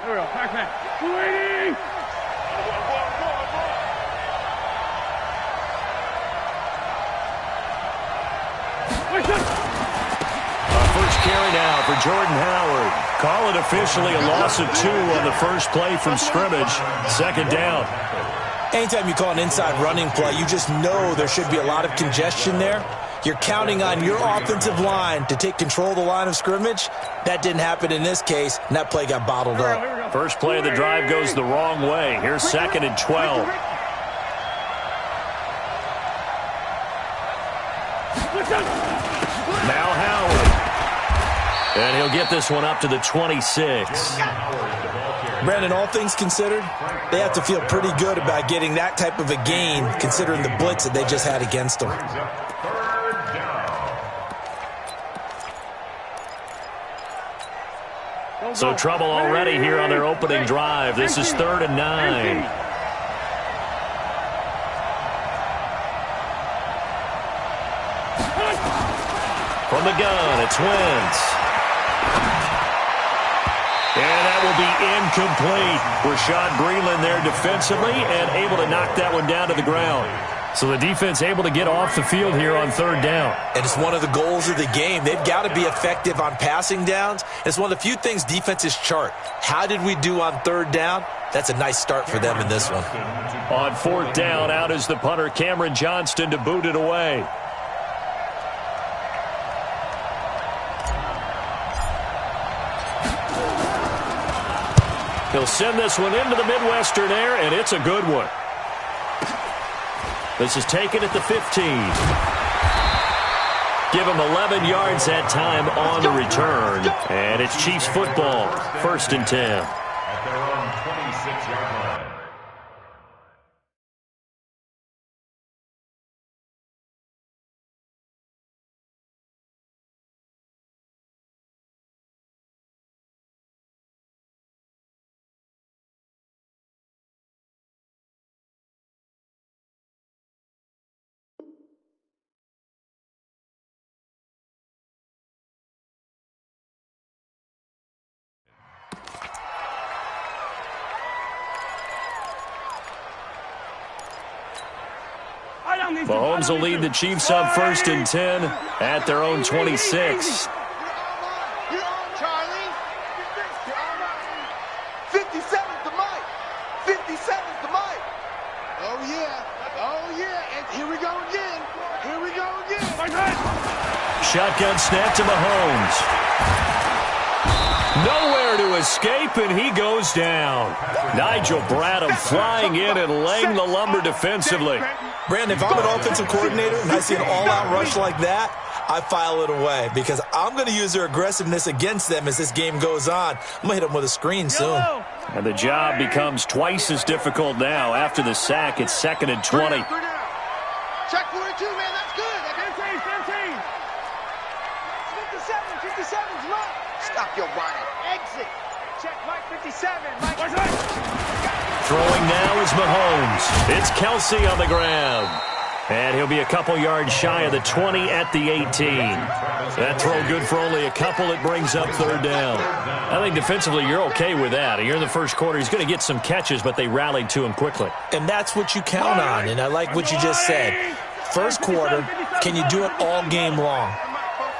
Here we go. Pac-Man. Waiting. First carry now for Jordan Howard. Call it officially a loss of 2 on the first play from scrimmage. Second down. Anytime you call an inside running play, you just know there should be a lot of congestion there. You're counting on your offensive line to take control of the line of scrimmage. That didn't happen in this case, and that play got bottled up. First play of the drive goes the wrong way. Here's 2nd and 12. Now Howard. And he'll get this one up to the 26. Brandon, all things considered, they have to feel pretty good about getting that type of a gain considering the blitz that they just had against them. So trouble already here on their opening drive. This is 3rd and 9. From the gun, it's Wentz. And that will be incomplete. Rashad Breeland there defensively and able to knock that one down to the ground. So the defense able to get off the field here on 3rd down. And it's one of the goals of the game. They've got to be effective on passing downs. It's one of the few things defenses chart. How did we do on 3rd down? That's a nice start for them in this one. On 4th down, out is the punter, Cameron Johnston, to boot it away. He'll send this one into the Midwestern air, and it's a good one. This is taken at the 15. Give him 11 yards that time on the return. And it's Chiefs football, 1st and 10. At their own 26-yard line. Mahomes will lead the Chiefs up 1st and 10 at their own 26. You're on, Charlie. 57's the mic. 57's the mic. Oh, yeah. Oh, yeah. And here we go again. Here we go again. Shotgun snap to Mahomes. Nowhere to escape, and he goes down. Nigel Bradham flying in and laying the lumber defensively. Brandon, if I'm an offensive coordinator and I see an all-out rush like that, I file it away because I'm going to use their aggressiveness against them as this game goes on. I'm going to hit them with a screen soon. And the job becomes twice as difficult now after the sack. It's 2nd and 20. Check 42, man. That's good. 15. 57's right. Stop your running. Exit. Check Mike 57. Mike. Throwing now is Mahomes. It's Kelsey on the ground. And he'll be a couple yards shy of the 20 at the 18. That throw good for only a couple. It brings up 3rd down. I think defensively you're okay with that. Here in the first quarter, he's going to get some catches, but they rallied to him quickly. And that's what you count on, and I like what you just said. First quarter, can you do it all game long?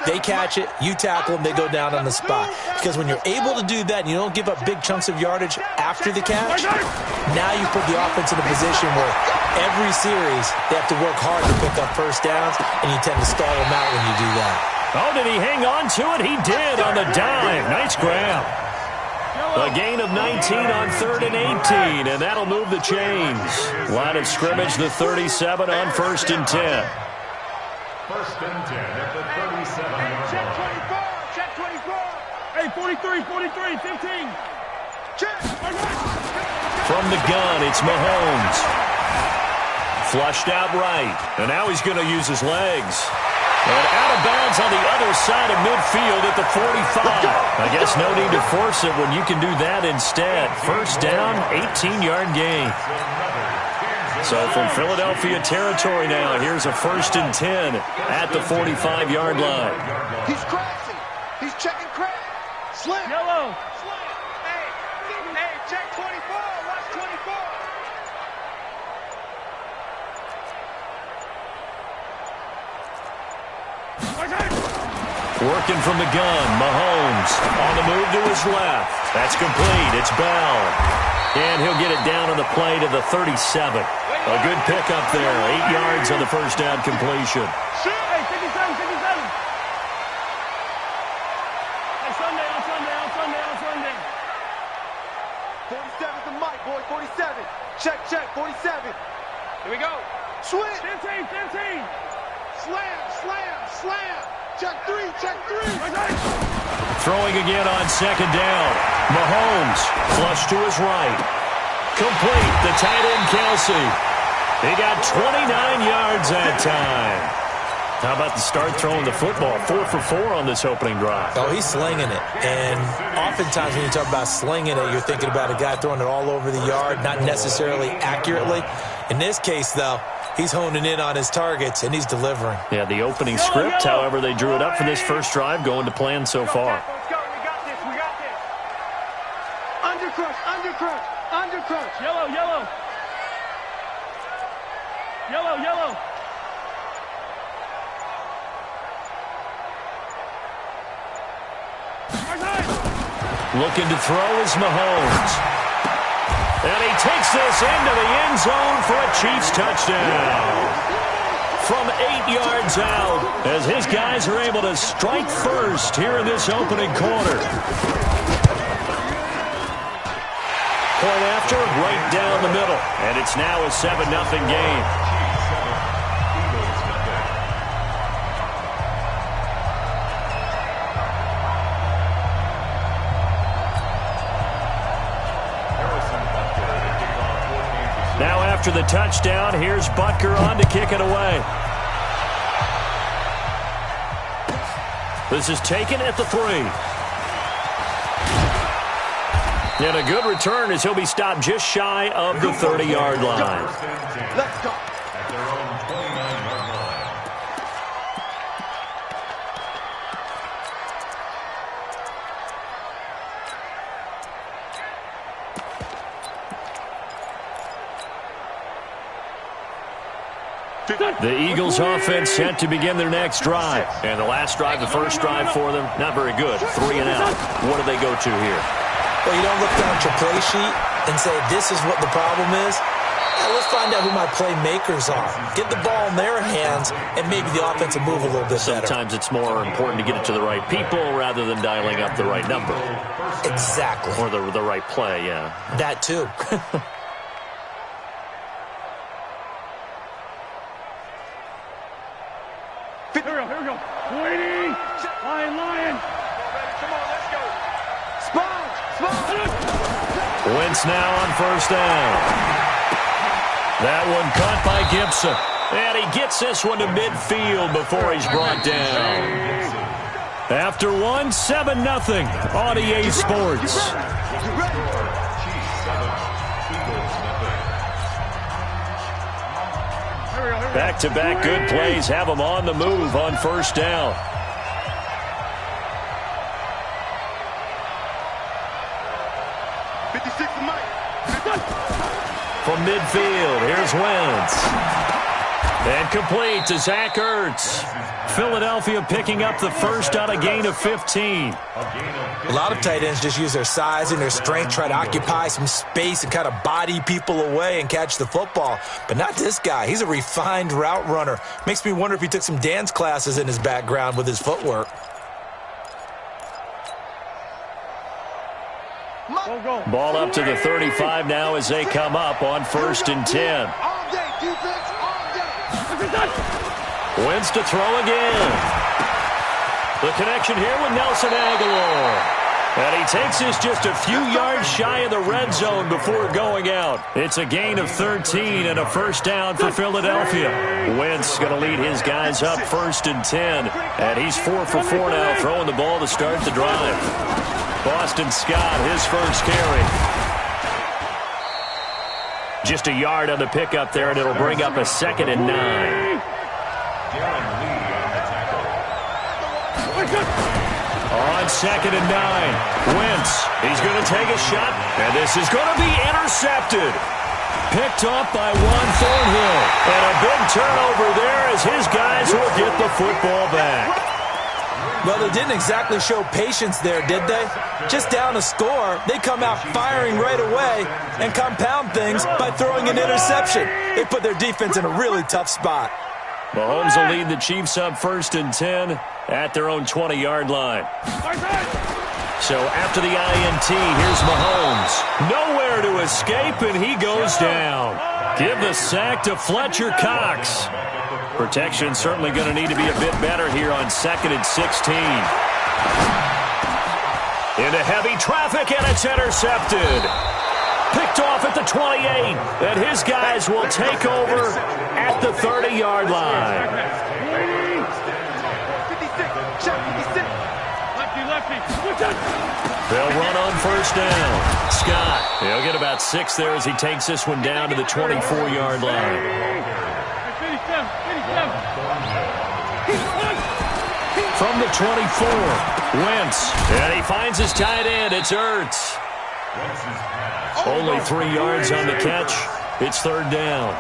They catch it, you tackle them, they go down on the spot. Because when you're able to do that and you don't give up big chunks of yardage after the catch, now you put the offense in a position where every series they have to work hard to pick up first downs, and you tend to stall them out when you do that. Oh, did he hang on to it? He did on the dive. Nice grab. A gain of 19 on 3rd and 18, and that'll move the chains. Line of scrimmage, the 37 on 1st and 10. 1st and 10 at the 37-yard line. Check 24. Hey, 43, 15. Check. From the gun, it's Mahomes. Flushed out right, and now he's going to use his legs. And out of bounds on the other side of midfield at the 45. I guess no need to force it when you can do that instead. First down, 18-yard gain. So from Philadelphia territory now, here's a 1st and 10 at the 45-yard line. He's crashing. He's checking crash. Slim. Yellow. Slim. Hey, Working from the gun, Mahomes on the move to his left. That's complete. It's Bell. And he'll get it down on the play to the 37. A good pickup there. 8 yards on the first down completion. Hey, 57, 57. Hey, Sunday. 47's the mic, boy. 47. Check, 47. Here we go. Switch. 15. Slam. Check three. Throwing again on second down. Mahomes flush to his right. Complete. The tight end, Kelsey. He got 29 yards that time. How about the start throwing the football? 4 for 4 on this opening drive. Oh, he's slinging it. And oftentimes when you talk about slinging it, you're thinking about a guy throwing it all over the yard, not necessarily accurately. In this case, though, he's honing in on his targets, and he's delivering. Yeah, the opening script, however, they drew it up for this first drive, going to plan so far. Let's go. We got this. Undercrush. Yellow. Looking to throw is Mahomes. And he takes this into the end zone for a Chiefs touchdown. From 8 yards out, as his guys are able to strike first here in this opening quarter. Point after, right down the middle. And it's now a 7-0 game. Now after the touchdown, here's Butker on to kick it away. This is taken at the 3. And a good return as he'll be stopped just shy of the 30-yard line. Let's go. At their own 29-yard line. The Eagles offense set to begin their next drive. And the last drive, the first drive for them, not very good. 3 and out. What do they go to here? Well, you don't look down at your play sheet and say, this is what the problem is. Let's find out who my playmakers are. Get the ball in their hands, and maybe the offense will move a little bit better. Sometimes it's more important to get it to the right people rather than dialing up the right number. Exactly. Or the right play, yeah. That too. Here we go. Waiting. Lion. Come on, let's go. Sponge. Wentz now on first down. That one caught by Gibson. And he gets this one to midfield before he's brought down. After 1, 7-0 on EA Sports. Back-to-back good plays have them on the move on first down. From midfield, here's Wentz. And complete to Zach Ertz. Philadelphia picking up the first on a gain of 15. A lot of tight ends just use their size and their strength, try to occupy some space and kind of body people away and catch the football. But not this guy. He's a refined route runner. Makes me wonder if he took some dance classes in his background with his footwork. Ball up to the 35 now as they come up on 1st and 10. All day, defense, all day. Wentz to throw again. The connection here with Nelson Aguilar. And he takes this just a few yards shy of the red zone before going out. It's a gain of 13 and a first down for Philadelphia. Wentz going to lead his guys up 1st and 10. And he's 4 for 4 now, throwing the ball to start the drive. Boston Scott, his first carry. Just a yard on the pickup there, and it'll bring up a 2nd and 9. On 2nd and 9, Wentz, he's going to take a shot, and this is going to be intercepted. Picked off by Juan Thornhill, and a big turnover there as his guys will get the football back. Well, they didn't exactly show patience there, did they? Just down a score, they come out firing right away and compound things by throwing an interception. They put their defense in a really tough spot. Mahomes will lead the Chiefs up 1st and 10 at their own 20-yard line. So after the INT, here's Mahomes. Nowhere to escape, and he goes down. Give the sack to Fletcher Cox. Protection certainly going to need to be a bit better here on 2nd and 16. Into heavy traffic, and it's intercepted. Picked off at the 28, and his guys will take over at the 30-yard line. 56. They'll run on 1st down. Scott, he'll get about 6 there as he takes this one down to the 24-yard line. From the 24, Wentz, and he finds his tight end. It's Ertz. Only 3 yards on the catch. It's 3rd down.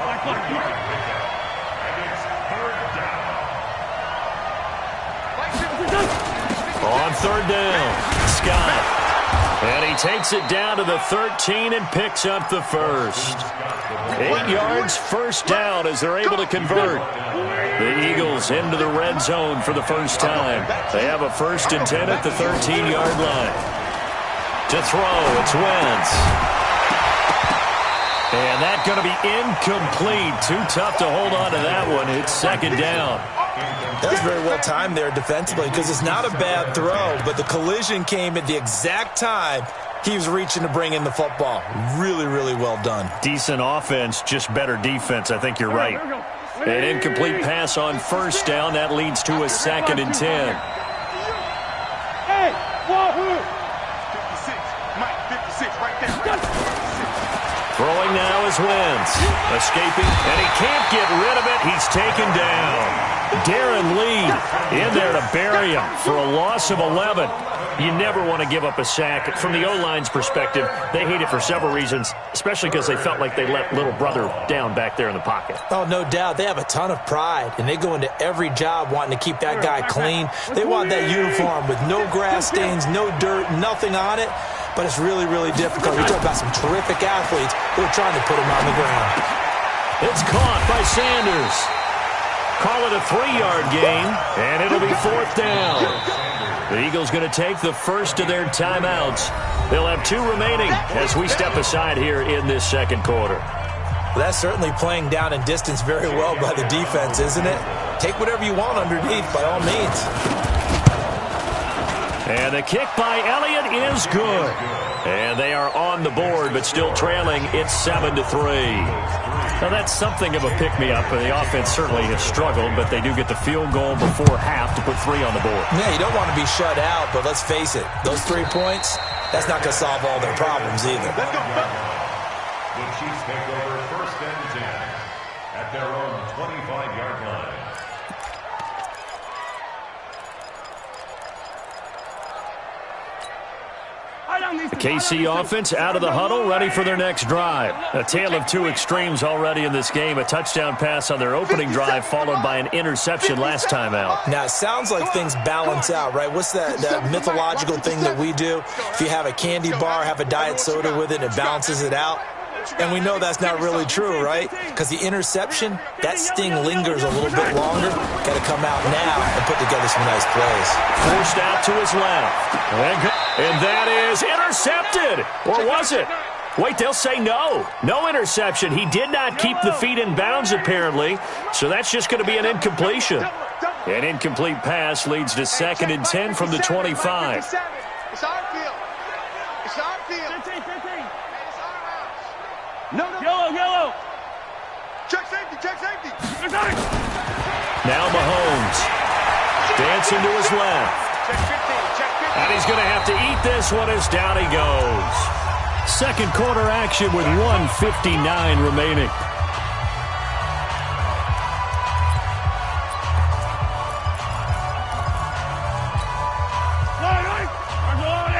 On 3rd down, Scott. And he takes it down to the 13 and picks up the first. 8 yards, 1st down as they're able to convert. The Eagles into the red zone for the first time. They have a 1st and 10 at the 13-yard line. To throw, it's Wentz. And that's going to be incomplete. Too tough to hold on to that one. It's 2nd down. That was very well timed there defensively because it's not a bad throw, but the collision came at the exact time he was reaching to bring in the football. Really, really well done. Decent offense, just better defense. I think you're right. An incomplete pass on 1st down. That leads to a 2nd and 10. Hey, Wahoo! 56. Mike, 56 right there. Throwing now is Wentz. Escaping, and he can't get rid of it. He's taken down. Darren Lee in there to bury him for a loss of 11. You never want to give up a sack. From the O-line's perspective, they hate it for several reasons, especially because they felt like they let little brother down back there in the pocket. Oh, no doubt. They have a ton of pride, and they go into every job wanting to keep that guy clean. They want that uniform with no grass stains, no dirt, nothing on it. But it's really, really difficult. We talk about some terrific athletes who are trying to put him on the ground. It's caught by Sanders. Call it a 3-yard gain, and it'll be 4th down. The Eagles going to take the first of their timeouts. They'll have 2 remaining as we step aside here in this 2nd quarter. Well, that's certainly playing down in distance very well by the defense, isn't it? Take whatever you want underneath, by all means. And the kick by Elliott is good. And they are on the board, but still trailing. It's 7-3. Now, that's something of a pick-me-up. The offense certainly has struggled, but they do get the field goal before half to put 3 on the board. Yeah, you don't want to be shut out, but let's face it. Those 3 points, that's not going to solve all their problems either. The Chiefs take over 1st and 10 at their own 25-yard line. The KC offense out of the huddle, ready for their next drive. A tale of 2 extremes already in this game. A touchdown pass on their opening drive, followed by an interception last time out. Now, it sounds like things balance out, right? What's that mythological thing that we do? If you have a candy bar, have a diet soda with it, it balances it out. And we know that's not really true, right? Because the interception, that sting lingers a little bit longer. Got to come out now and put together some nice plays. Forced out to his left. And that is intercepted. Or was it? Wait, they'll say no. No interception. He did not keep the feet in bounds, apparently. So that's just going to be an incompletion. An incomplete pass leads to 2nd and 10 from the 25. It's our field. It's our field. 15. No. Yellow. Check safety. Now Mahomes. Dancing to his left. Check 15. And he's going to have to eat this one as down he goes. 2nd quarter action with 1:59 remaining.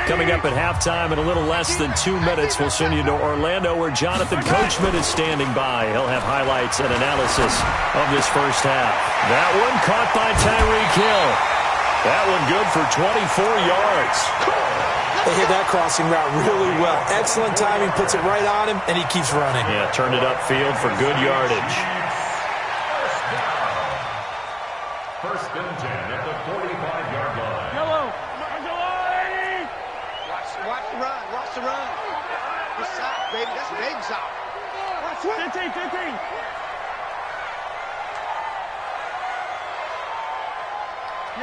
Coming up at halftime in a little less than 2 minutes, we'll send you to Orlando where Jonathan Coachman is standing by. He'll have highlights and analysis of this first half. That one caught by Tyreek Hill. That one good for 24 yards. They hit that crossing route really well. Excellent timing, puts it right on him, and he keeps running. Yeah, turned it upfield for good yardage. First and 10 at the 45-yard line. Yellow. Watch the run. Watch the run. Good side, baby. That's big side. 15, 15.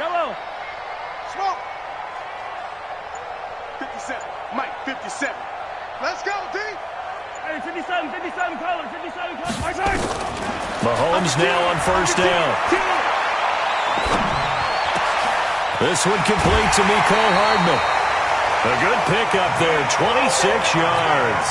Yellow. Smoke. 57. Mike, 57. Let's go, D. Hey, 57, 57 color, 57 color. My side. Mahomes now on first down. This one complete to Mecole Hardman. A good pickup there, 26 yards.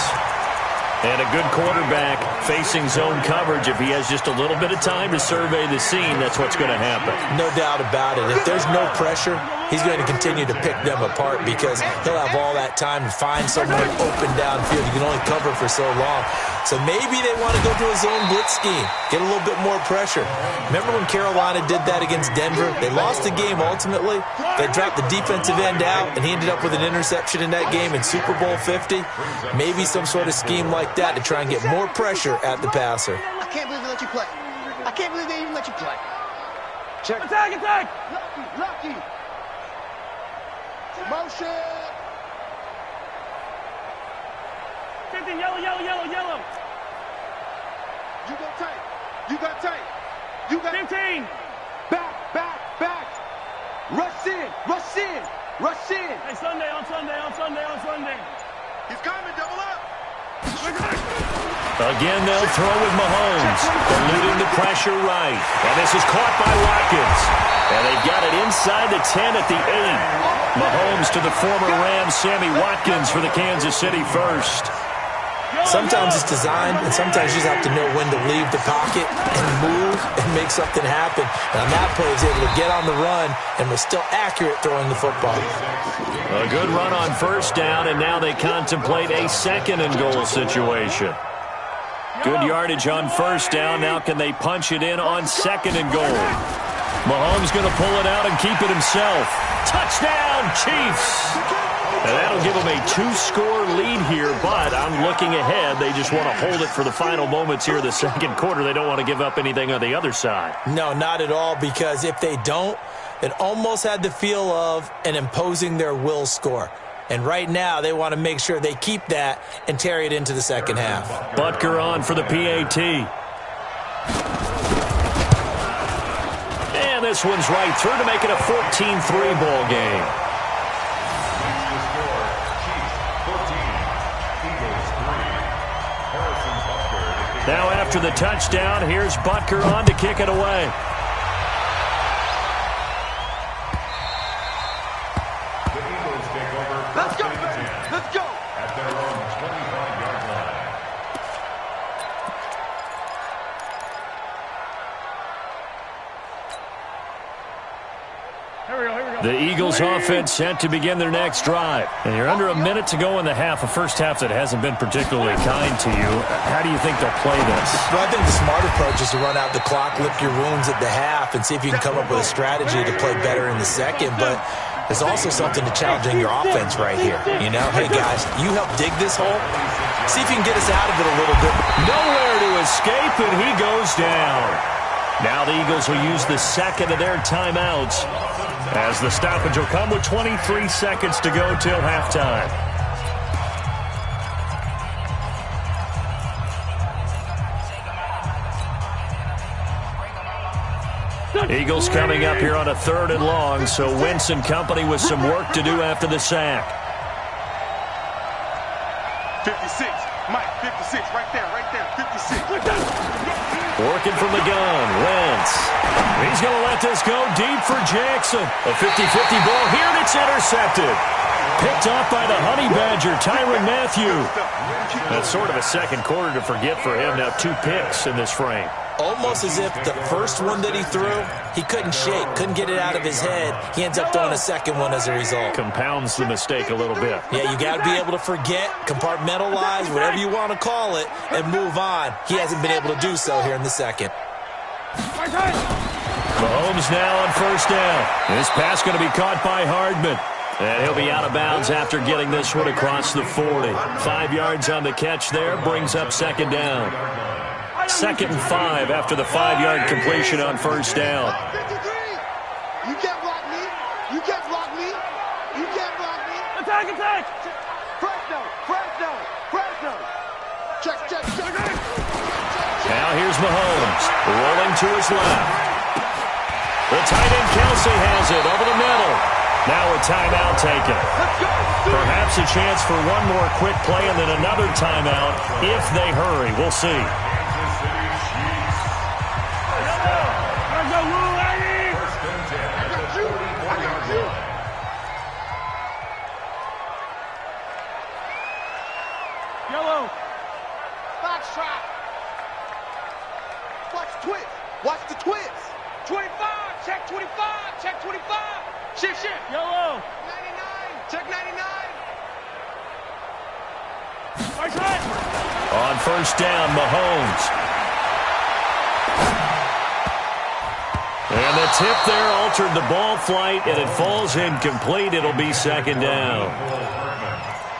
And a good quarterback facing zone coverage. If he has just a little bit of time to survey the scene, that's what's going to happen. No doubt about it. If there's no pressure, he's going to continue to pick them apart because he'll have all that time to find someone open downfield. You can only cover for so long. So maybe they want to go to a zone blitz scheme, get a little bit more pressure. Remember when Carolina did that against Denver? They lost the game ultimately. They dropped the defensive end out, and he ended up with an interception in that game in Super Bowl 50. Maybe some sort of scheme like that to try and get more pressure at the passer. I can't believe they let you play. I can't believe they even let you play. Check. Attack, attack. Lucky. Motion. 15, yellow, yellow, yellow, yellow. You got tight. You got tight. You got 15. back, back, back. Rush in, rush in, rush in. Hey, Sunday, on Sunday, on Sunday, on Sunday. He's coming, double up. Again, they'll throw with Mahomes. Eluding the pressure right. And this is caught by Watkins. And they've got it inside the 10 at the 8. Mahomes to the former Rams, Sammy Watkins for the Kansas City first. Sometimes it's designed, and sometimes you just have to know when to leave the pocket and move and make something happen. And on that play, he was able to get on the run and was still accurate throwing the football. A good run on first down, and now they contemplate a second and goal situation. Good yardage on first down. Now can they punch it in on second and goal? Mahomes going to pull it out and keep it himself. Touchdown, Chiefs! And that'll give them a 2-score lead here, but I'm looking ahead. They just want to hold it for the final moments here of the second quarter. They don't want to give up anything on the other side. No, not at all, because if they don't, it almost had the feel of an imposing their will score. And right now, they want to make sure they keep that and carry it into the second half. Butker on for the PAT. And this one's right through to make it a 14-3 ball game. Now after the touchdown, here's Butker on to kick it away. The Eagles take over. Let's go, baby. Let's go. At their own 25-yard line. Here we go, here we go. The Eagles offense set to begin their next drive. And you're under a minute to go in the half, a first half that hasn't been particularly kind to you. How do you think they'll play this? Well, I think the smart approach is to run out the clock, lick your wounds at the half, and see if you can come up with a strategy to play better in the second. But there's also something to challenging your offense right here. You know, hey, guys, you help dig this hole. See if you can get us out of it a little bit. Nowhere to escape, and he goes down. Now the Eagles will use the second of their timeouts as the stoppage will come with 23 seconds to go till halftime. Eagles coming up here on a 3rd and long, so Wentz and company with some work to do after the sack. 56. Mike, 56. Right there, 56. Working from the gun, Wentz. He's going to let this go deep for Jackson. A 50-50 ball here, and it's intercepted. Picked off by the Honey Badger, Tyrann Mathieu. That's sort of a second quarter to forget for him. Now 2 picks in this frame. Almost as if the first one that he threw, he couldn't shake, couldn't get it out of his head. He ends up throwing a second one as a result. Compounds the mistake a little bit. Yeah, you got to be able to forget, compartmentalize, whatever you want to call it, and move on. He hasn't been able to do so here in the second. Mahomes now on first down. This pass going to be caught by Hardman. And he'll be out of bounds after getting this one across the 40. 5 yards on the catch there, brings up second down. 2nd and 5 after the 5-yard completion on first down. You can't block me. You can't block me. You can't block me. Attack, attack. Fresno, Fresno, Fresno. Check, check, check. Now here's Mahomes, rolling to his left. The tight end Kelsey has it over the middle. Now a timeout taken. Perhaps a chance for one more quick play and then another timeout if they hurry. We'll see. Yellow. Foxtrot. Watch the twist. Watch the twist. 25. Check 25. Check 25. Shift, shift. Yellow. 99. Check 99. Right side. On first down, Mahomes. And the tip there altered the ball flight, and it falls incomplete. It'll be second down.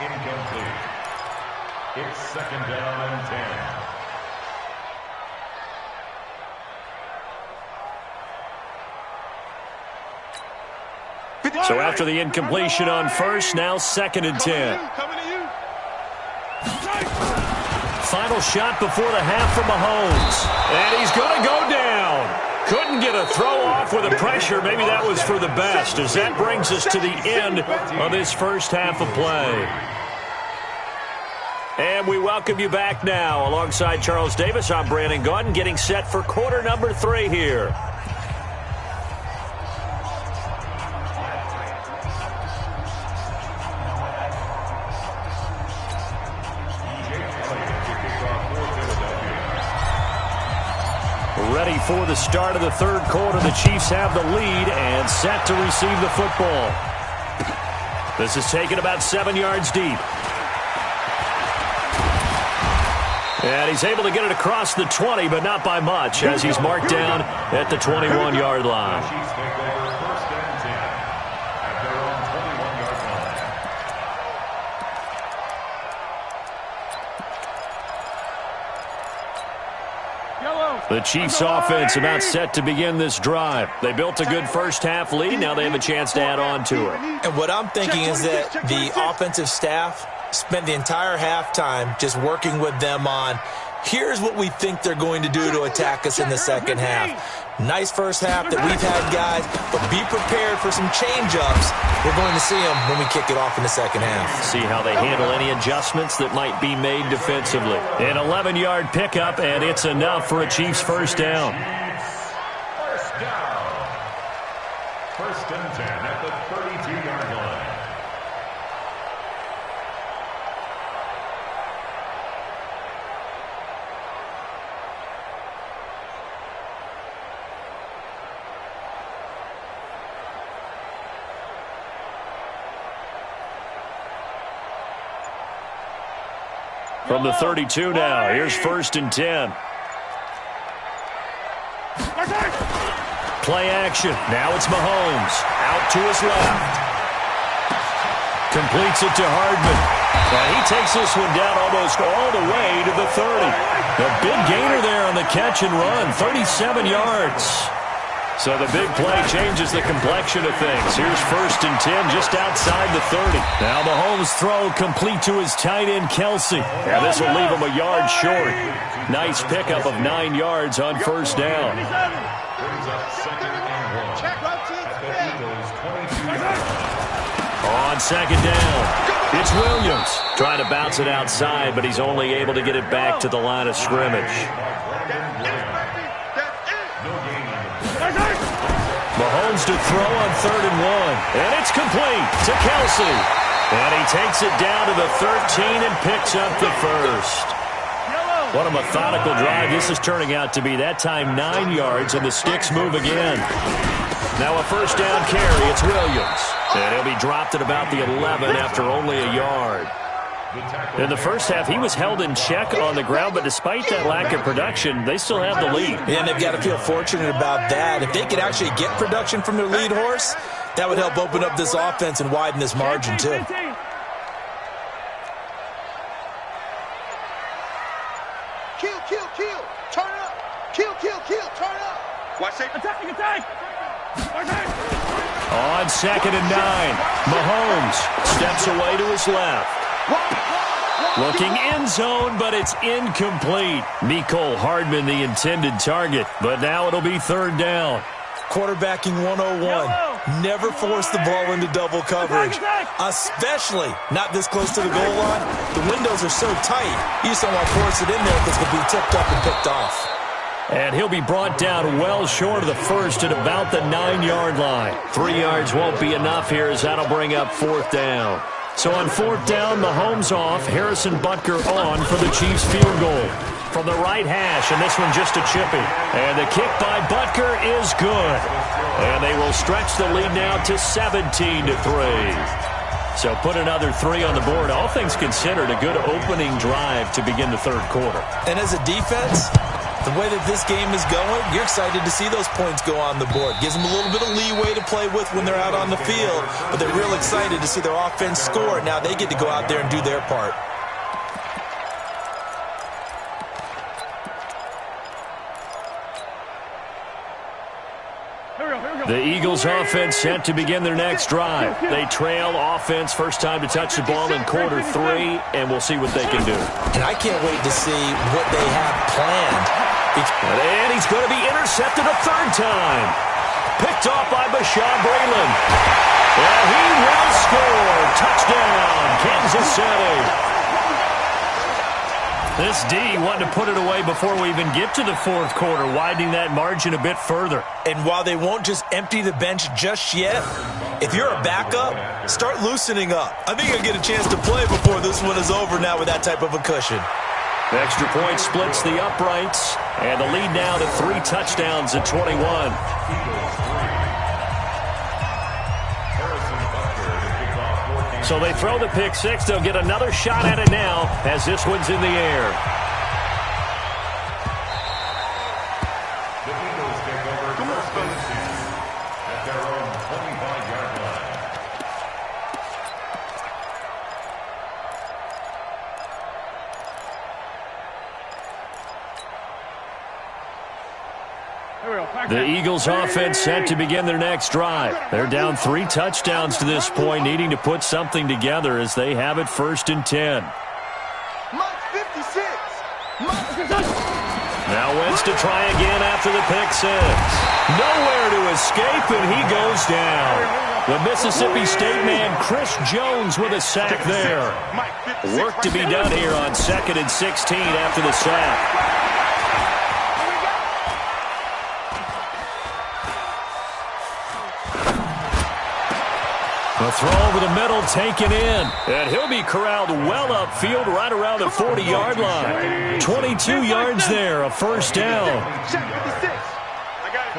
Incomplete. It's second down and 10. So after the incompletion on first, now 2nd and 10. Coming to you. Final shot before the half from Mahomes. And he's going to go down. Couldn't get a throw off with the pressure. Maybe that was for the best, as that brings us to the end of this first half of play. And we welcome you back now. Alongside Charles Davis, I'm Brandon Gaudin, getting set for quarter number 3 here. Ready for the start of the third quarter. The Chiefs have the lead and set to receive the football. This is taken about 7 yards deep. And he's able to get it across the 20, but not by much, as he's marked down at the 21-yard line. Chiefs take over first and 10 at their own 21-yard line. The Chiefs offense about set to begin this drive. They built a good first half lead. Now they have a chance to add on to it. And what I'm thinking is that the offensive staff spent the entire halftime just working with them on, here's what we think they're going to do to attack us in the second half. Nice first half that we've had, guys, but be prepared for some change-ups. We're going to see them when we kick it off in the second half. See how they handle any adjustments that might be made defensively. An 11-yard pickup, and it's enough for a Chiefs first down. First down. First and 10 at the 32-yard line. From the 32 now, here's first and 10. Play action. Now it's Mahomes. Out to his left. Completes it to Hardman. And he takes this one down almost all the way to the 30. A big gainer there on the catch and run. 37 yards. So the big play changes the complexion of things. Here's first and 10 just outside the 30. Now Mahomes' throw complete to his tight end, Kelsey. And this will leave him a yard short. Nice pickup of 9 yards on first down. Brings up second and 1 at the Eagles' 22-yard line. On second down, it's Williams. Trying to bounce it outside, but he's only able to get it back to the line of scrimmage. Mahomes to throw on 3rd and 1. And it's complete to Kelsey. And he takes it down to the 13 and picks up the first. What a methodical drive this is turning out to be. That time 9 yards, and the sticks move again. Now a first down carry. It's Williams. And he'll be dropped at about the 11 after only a yard. In the first half, he was held in check on the ground, but despite that lack of production, they still have the lead. Yeah, and they've got to feel fortunate about that. If they could actually get production from their lead horse, that would help open up this offense and widen this margin, too. Kill, kill, kill. Turn up. Kill, kill, kill. Turn up. Watch it. Attacking, attack! On 2nd and 9, Mahomes steps away to his left. Looking end zone, but it's incomplete. Mecole Hardman, the intended target, but now it'll be 3rd down. Quarterbacking 101. Never force the ball into double coverage, especially not this close to the goal line. The windows are so tight, you just don't want to force it in there because it could be tipped up and picked off. And he'll be brought down well short of the first at about the 9-yard line. 3 yards won't be enough here as that'll bring up 4th down. So on 4th down, Mahomes off, Harrison Butker on for the Chiefs field goal. From the right hash, and this one just a chippy. And the kick by Butker is good. And they will stretch the lead now to 17-3. So put another 3 on the board. All things considered, a good opening drive to begin the 3rd quarter. And as a defense, the way that this game is going, you're excited to see those points go on the board. Gives them a little bit of leeway to play with when they're out on the field, but they're real excited to see their offense score. Now they get to go out there and do their part. The Eagles offense set to begin their next drive. They trail offense, first time to touch the ball in quarter 3, and we'll see what they can do. And I can't wait to see what they have planned. And he's going to be intercepted a 3rd time. Picked off by Bashaud Breeland. And he will score. Touchdown, Kansas City. This D wanted to put it away before we even get to the 4th quarter, widening that margin a bit further. And while they won't just empty the bench just yet, if you're a backup, start loosening up. I think you'll get a chance to play before this one is over now with that type of a cushion. The extra point splits the uprights, and the lead now to 3 touchdowns at 21. So they throw the pick 6. They'll get another shot at it now as this one's in the air. The Eagles take over first and 10 at their own 25-yard line. The Eagles offense set to begin their next drive. They're down 3 touchdowns to this point, needing to put something together as they have it 1st and 10. Now Wentz to try again after the pick 6. Nowhere to escape, and he goes down. The Mississippi State man, Chris Jones, with a sack there. Work to be done here on 2nd and 16 after the sack. A throw over the middle, taken in. And he'll be corralled well upfield right around the 40-yard line. 22 yards there, a 1st down. Check 56. I got it.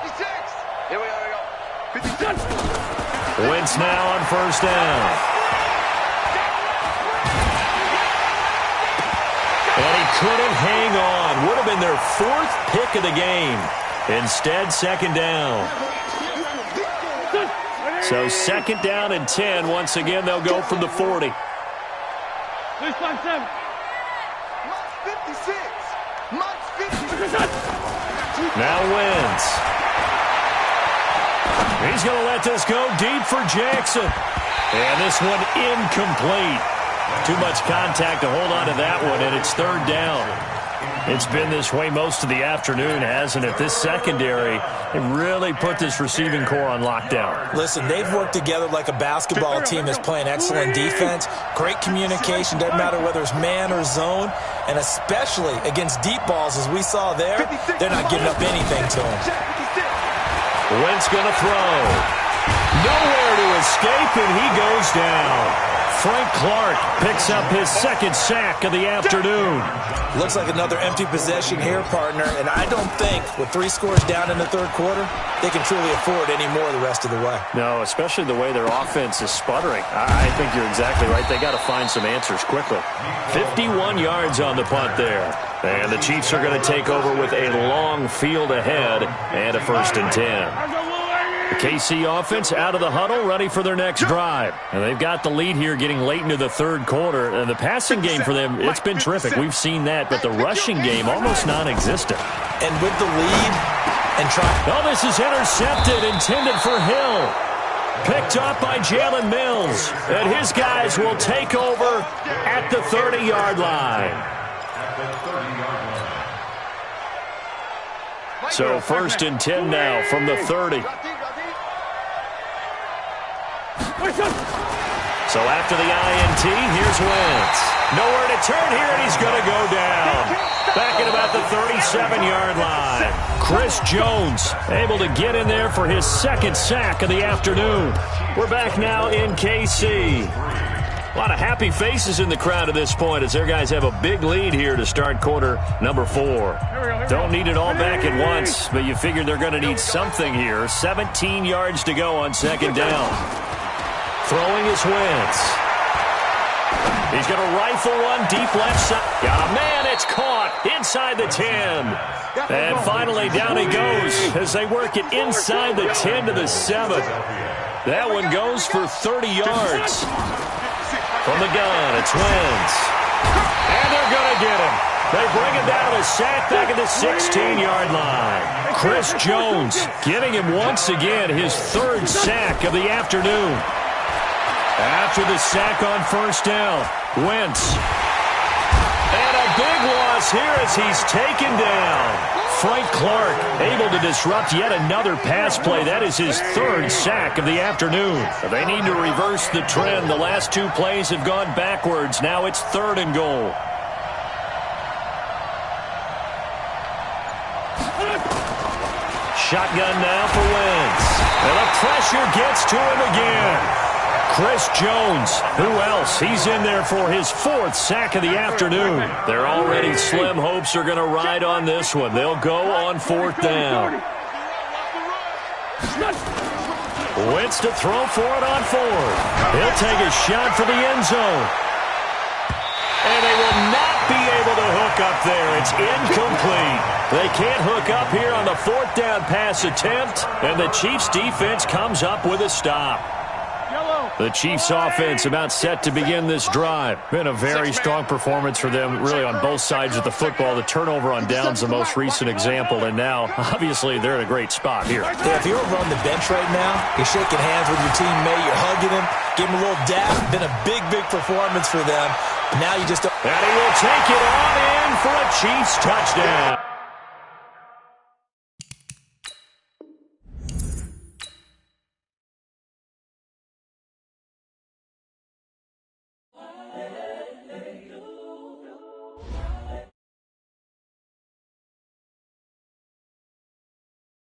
56. Here we go. 56. Wentz now on 1st down. And he couldn't hang on. Would have been their 4th pick of the game. Instead, 2nd down. So 2nd down and 10. Once again, they'll go from the 40. 56. Now Wentz. He's going to let this go deep for Jackson. And this one incomplete. Too much contact to hold on to that one, and it's 3rd down. It's been this way most of the afternoon, hasn't it? This secondary, it really put this receiving core on lockdown. Listen, they've worked together like a basketball team that's playing excellent defense. Great communication, doesn't matter whether it's man or zone. And especially against deep balls, as we saw there, they're not giving up anything to them. Wentz going to throw. Nowhere to escape, and he goes down. Frank Clark picks up his second sack of the afternoon. Looks like another empty possession here, partner, and I don't think with 3 scores down in the third quarter, they can truly afford any more the rest of the way. No, especially the way their offense is sputtering. I think you're exactly right. They got to find some answers quickly. 51 yards on the punt there. And the Chiefs are going to take over with a long field ahead and a 1st and 10. The KC offense out of the huddle, ready for their next drive. And they've got the lead here getting late into the third quarter. And the passing game for them, it's been terrific. We've seen that, but the rushing game almost non-existent. And with the lead and try. Oh, this is intercepted, intended for Hill. Picked up by Jalen Mills. And his guys will take over at the 30-yard line. So 1st and 10 now from the 30. So after the INT, here's Wentz. Nowhere to turn here, and he's going to go down. Back at about the 37-yard line. Chris Jones able to get in there for his second sack of the afternoon. We're back now in KC. A lot of happy faces in the crowd at this point as their guys have a big lead here to start quarter number 4. Don't need it all back at once, but you figure they're going to need something here. 17 yards to go on 2nd down. Throwing is Wentz. He's going to rifle one deep left side. Got a man, it's caught inside the 10. And finally down he goes as they work it inside the 10 to the 7. That one goes for 30 yards. From the gun, it's Wentz. And they're going to get him. They bring him down to the sack back at the 16-yard line. Chris Jones getting him once again his 3rd sack of the afternoon. After the sack on 1st down, Wentz. And a big loss here as he's taken down. Frank Clark able to disrupt yet another pass play. That is his 3rd sack of the afternoon. They need to reverse the trend. The last 2 plays have gone backwards. Now it's 3rd and goal. Shotgun now for Wentz. And the pressure gets to him again. Chris Jones, who else? He's in there for his 4th sack of the afternoon. Their already slim hopes are going to ride on this one. They'll go on 4th down. Wentz to throw for it on 4th. He'll take a shot for the end zone. And they will not be able to hook up there. It's incomplete. They can't hook up here on the 4th down pass attempt, and the Chiefs defense comes up with a stop. The Chiefs offense about set to begin this drive. Been a very strong performance for them, really on both sides of the football. The turnover on downs the most recent example, and now, obviously, they're in a great spot here. Yeah, if you're over on the bench right now, you're shaking hands with your teammate, you're hugging him, give him a little dab. Been a big, big performance for them. Now you just don't. And he will take it on in for a Chiefs touchdown.